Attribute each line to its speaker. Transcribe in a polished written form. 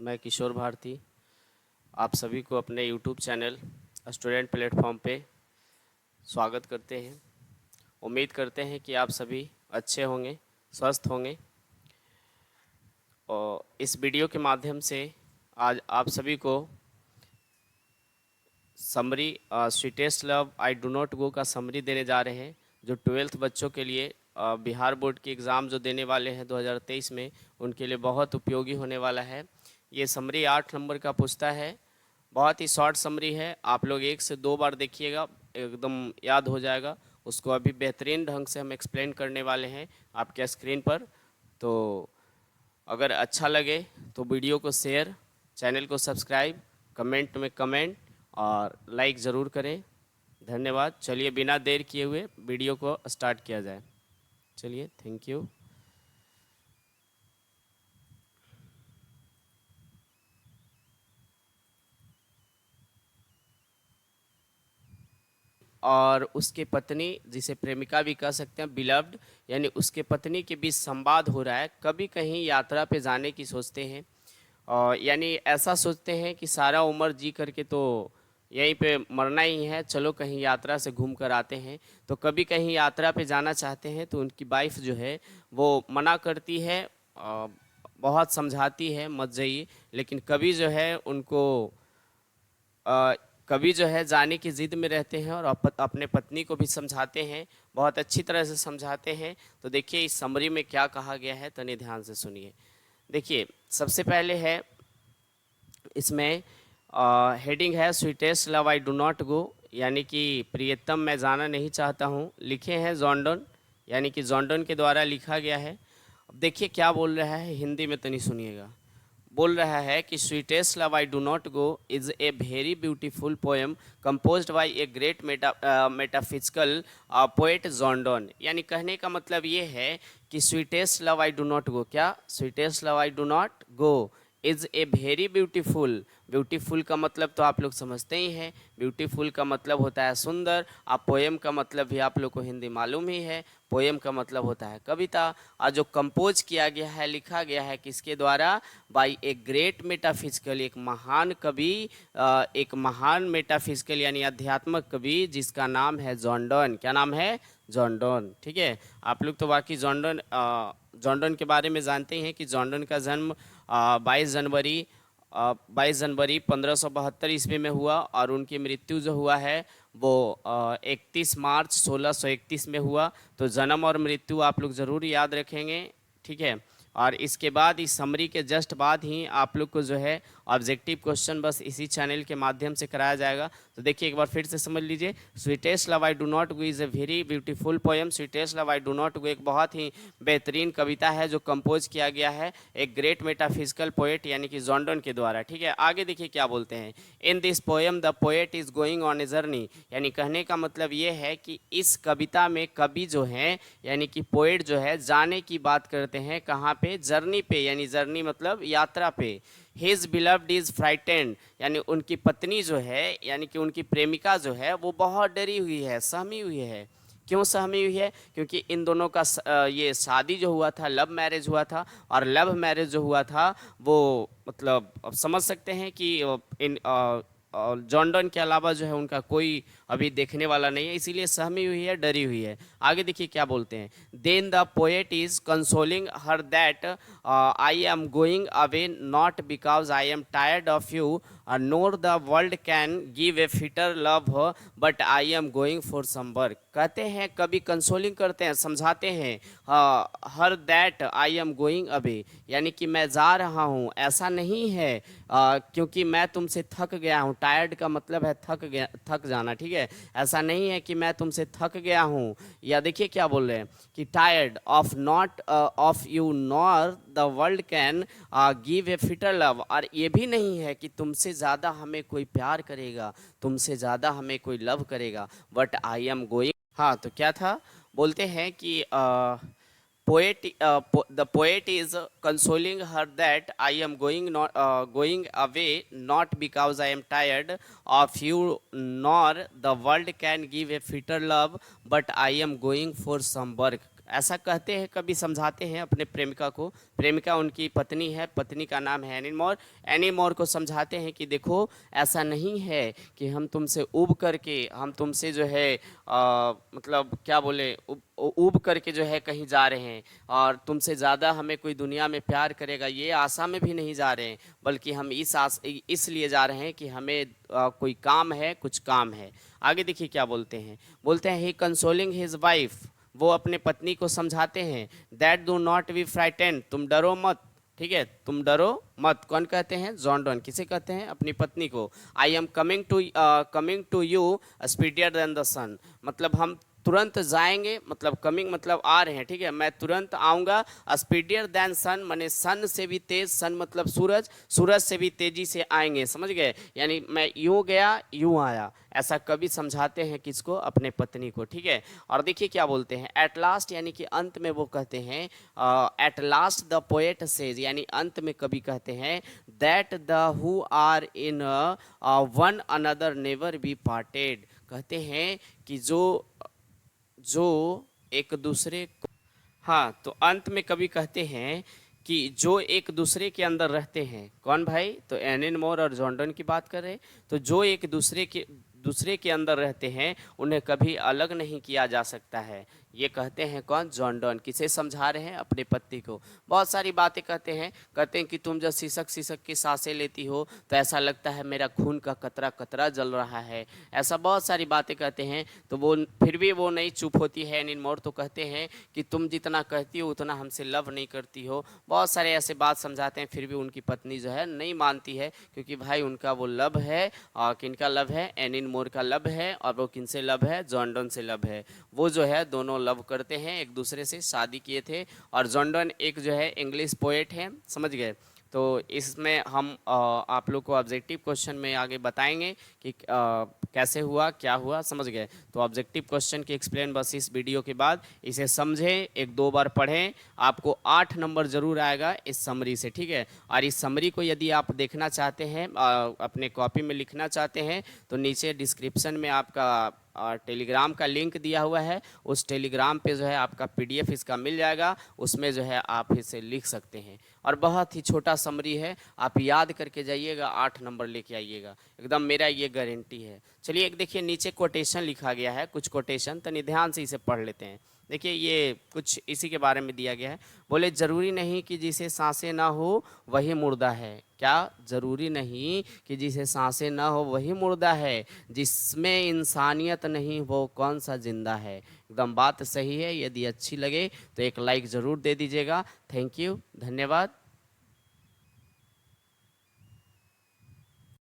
Speaker 1: मैं किशोर भारती आप सभी को अपने यूट्यूब चैनल स्टूडेंट प्लेटफॉर्म पे स्वागत करते हैं। उम्मीद करते हैं कि आप सभी अच्छे होंगे, स्वस्थ होंगे। और इस वीडियो के माध्यम से आज आप सभी को summary sweetest love I do not गो का समरी देने जा रहे हैं, जो 12th बच्चों के लिए बिहार बोर्ड की एग्ज़ाम जो देने वाले हैं 2023 में, उनके लिए बहुत उपयोगी होने वाला है। ये समरी 8 नंबर का पूछता है। बहुत ही शॉर्ट समरी है, आप लोग 1 से 2 बार देखिएगा, एकदम याद हो जाएगा। उसको अभी बेहतरीन ढंग से हम एक्सप्लेन करने वाले हैं आपके स्क्रीन पर। तो अगर अच्छा लगे तो वीडियो को शेयर, चैनल को सब्सक्राइब, कमेंट में कमेंट और लाइक ज़रूर करें। धन्यवाद। चलिए बिना देर किए हुए वीडियो को स्टार्ट किया जाए। चलिए, थैंक यू। और उसके पत्नी, जिसे प्रेमिका भी कह सकते हैं, बिलव्ड, यानी उसके पत्नी के बीच संवाद हो रहा है। कभी कहीं यात्रा पे जाने की सोचते हैं, और यानी ऐसा सोचते हैं कि सारा उम्र जी करके तो यहीं पे मरना ही है, चलो कहीं यात्रा से घूम कर आते हैं। तो कभी कहीं यात्रा पे जाना चाहते हैं, तो उनकी वाइफ जो है वो मना करती है, बहुत समझाती है मत जाइए, लेकिन कभी जो है उनको अ, कभी जो है जाने की ज़िद में रहते हैं और अपने पत्नी को भी समझाते हैं, बहुत अच्छी तरह से समझाते हैं। तो देखिए इस समरी में क्या कहा गया है, तनी ध्यान से सुनिए। देखिए, सबसे पहले है इसमें हेडिंग है sweetest love I do not गो, यानी कि प्रियतम मैं जाना नहीं चाहता हूँ। लिखे हैं जॉन्डन, यानी कि जॉन्डन के द्वारा लिखा गया है। अब देखिए क्या बोल रहा है, हिंदी में तनी सुनिएगा। बोल रहा है कि sweetest love I do not go is a very beautiful poem composed by a great metaphysical poet John Donne. यानी कहने का मतलब ये है कि sweetest love I do not go, क्या sweetest love I do not go is a very beautiful. Beautiful का मतलब तो आप लोग समझते ही हैं, ब्यूटीफुल का मतलब होता है सुंदर। आप पोएम का मतलब भी आप लोग को हिंदी मालूम ही है, पोएम का मतलब होता है कविता। और जो कंपोज किया गया है, लिखा गया है किसके द्वारा, बाय ए ग्रेट मेटाफिजिकल, एक महान कवि, एक महान मेटाफिजिकल यानी अध्यात्मक कवि, जिसका नाम है जॉन डॉन। क्या नाम है, जॉन डॉन। ठीक है, आप लोग तो बाकी जॉन डॉन के बारे में जानते ही हैं कि जॉन डॉन का जन्म 22 जनवरी 1572 ईस्वी में हुआ, और उनकी मृत्यु जो हुआ है वो 31 मार्च 1631 में हुआ। तो जन्म और मृत्यु आप लोग ज़रूर याद रखेंगे, ठीक है। और इसके बाद इस समरी के जस्ट बाद ही आप लोग को जो है ऑब्जेक्टिव क्वेश्चन बस इसी चैनल के माध्यम से कराया जाएगा। तो देखिए एक बार फिर से समझ लीजिए, sweetest love I do not go is a very beautiful poem. Sweetest love I do not गो एक बहुत ही बेहतरीन कविता है जो कंपोज किया गया है एक ग्रेट मेटाफिजिकल पोएट यानी कि जॉन्डन के द्वारा, ठीक है। आगे देखिए क्या बोलते हैं, in this poem the poet is going on a journey. यानी कहने का मतलब ये है कि इस कविता में कवि जो है यानी कि पोएट जो है जाने की बात करते हैं, कहाँ पे, जर्नी पे, यानी जर्नी मतलब यात्रा पे। हिज बिलव्ड इज फ्राइटेंड, यानी उनकी पत्नी जो है यानी कि उनकी प्रेमिका जो है वो बहुत डरी हुई है, सहमी हुई है। क्यों सहमी हुई है, क्योंकि इन दोनों का ये शादी जो हुआ था, लव मैरिज हुआ था, और लव मैरिज जो हुआ था वो मतलब अब समझ सकते हैं कि इन और जॉन डॉन के अलावा जो है उनका कोई अभी देखने वाला नहीं है, इसीलिए सहमी हुई है, डरी हुई है। आगे देखिए क्या बोलते हैं, then the poet is consoling her that I am going away not because I am tired of you nor the world can give a fitter love but I am going for some work. कहते हैं कभी consoling करते हैं, समझाते हैं, her that I am going away, यानी कि मैं जा रहा हूँ, ऐसा नहीं है क्योंकि मैं तुमसे थक गया हूँ। टायर्ड का मतलब है थक गया, थक जाना, ठीक है। ऐसा नहीं है कि मैं तुमसे थक गया हूँ। या देखिए क्या बोल रहे हैं कि tired of not of you nor the world can give a fitter love, और ये भी नहीं है कि तुमसे ज़्यादा हमें कोई प्यार करेगा, तुमसे ज़्यादा हमें कोई लव करेगा, बट आई एम गोइंग। हाँ तो क्या था, बोलते हैं कि the poet is consoling her that I am going away not because I am tired of you nor the world can give a fitter love but I am going for some work। ऐसा कहते हैं, कभी समझाते हैं अपने प्रेमिका को, प्रेमिका उनकी पत्नी है, पत्नी का नाम है एनी मोर, एनी मोर को समझाते हैं कि देखो ऐसा नहीं है कि हम तुमसे ऊब करके, हम तुमसे जो है मतलब क्या बोले, ऊब करके जो है कहीं जा रहे हैं और तुमसे ज़्यादा हमें कोई दुनिया में प्यार करेगा ये आशा में भी नहीं जा रहे हैं, बल्कि हम इसलिए जा रहे हैं कि हमें कोई काम है, कुछ काम है। आगे देखिए क्या बोलते हैं ही कंसोलिंग हिज वाइफ, वो अपने पत्नी को समझाते हैं, that do not be frightened, तुम डरो मत, ठीक है, तुम डरो मत। कौन कहते हैं? John Donne. किसे कहते हैं? अपनी पत्नी को। I am coming to you speedier than the sun, मतलब हम तुरंत जाएंगे, मतलब कमिंग मतलब आ रहे हैं, ठीक है, मैं तुरंत आऊँगा। स्पीडियर दैन सन माने सन से भी तेज, सन मतलब सूरज, सूरज से भी तेजी से आएंगे, समझ गए? यानी मैं यूँ गया यूँ आया, ऐसा कभी समझाते हैं किसको? अपने पत्नी को, ठीक है। और देखिए क्या बोलते हैं, एट लास्ट, यानी कि अंत में वो कहते हैं, at last the poet says, यानी अंत में कभी कहते हैं, that the who are in one another never be parted, कहते हैं कि जो एक दूसरे को, हाँ, तो अंत में कभी कहते हैं कि जो एक दूसरे के अंदर रहते हैं, कौन भाई? तो एनिन मोर और जॉर्डन की बात कर रहे हैं। तो जो एक दूसरे के अंदर रहते हैं उन्हें कभी अलग नहीं किया जा सकता है, ये कहते हैं कौन? John Donne. किसे समझा रहे हैं? अपने पति को। बहुत सारी बातें कहते हैं कि तुम जब सिसक सिसक की सांसें लेती हो तो ऐसा लगता है मेरा खून का कतरा कतरा जल रहा है, ऐसा बहुत सारी बातें कहते हैं। तो वो फिर भी वो नहीं चुप होती है एनिन मोर, तो कहते हैं कि तुम जितना कहती हो उतना हमसे लव नहीं करती हो। बहुत सारे ऐसे बात समझाते हैं, फिर भी उनकी पत्नी जो है नहीं मानती है, क्योंकि भाई उनका वो लव है, और किनका लव है? एनिन मोर का लव है। और वो किनसे लव है? जॉन डॉन से लव है। वो जो है दोनों लव करते हैं, एक दूसरे से शादी किए थे। और जॉन डॉन एक जो है इंग्लिश पोएट है, समझ गए? तो इसमें हम आप लोग को ऑब्जेक्टिव क्वेश्चन में आगे बताएंगे कि कैसे हुआ, क्या हुआ, समझ गए? तो ऑब्जेक्टिव क्वेश्चन की एक्सप्लेन बस इस वीडियो के बाद, इसे समझें, एक दो बार पढ़ें, आपको 8 नंबर जरूर आएगा इस समरी से, ठीक है। और इस समरी को यदि आप देखना चाहते हैं, अपने कॉपी में लिखना चाहते हैं, तो नीचे डिस्क्रिप्शन में आपका टेलीग्राम का लिंक दिया हुआ है, उस टेलीग्राम पे जो है आपका PDF इसका मिल जाएगा, उसमें जो है आप इसे लिख सकते हैं। और बहुत ही छोटा समरी है, आप याद करके जाइएगा, 8 नंबर लेके आइएगा, एकदम मेरा ये गारंटी है। चलिए एक देखिए नीचे कोटेशन लिखा गया है, कुछ कोटेशन तनी ध्यान से इसे पढ़ लेते हैं। देखिए ये कुछ इसी के बारे में दिया गया है। बोले ज़रूरी नहीं कि जिसे सांसें ना हो वही मुर्दा है। क्या? ज़रूरी नहीं कि जिसे सांसें ना हो वही मुर्दा है, जिसमें इंसानियत नहीं वो कौन सा जिंदा है। एकदम बात सही है। यदि अच्छी लगे तो एक लाइक ज़रूर दे दीजिएगा। थैंक यू, धन्यवाद।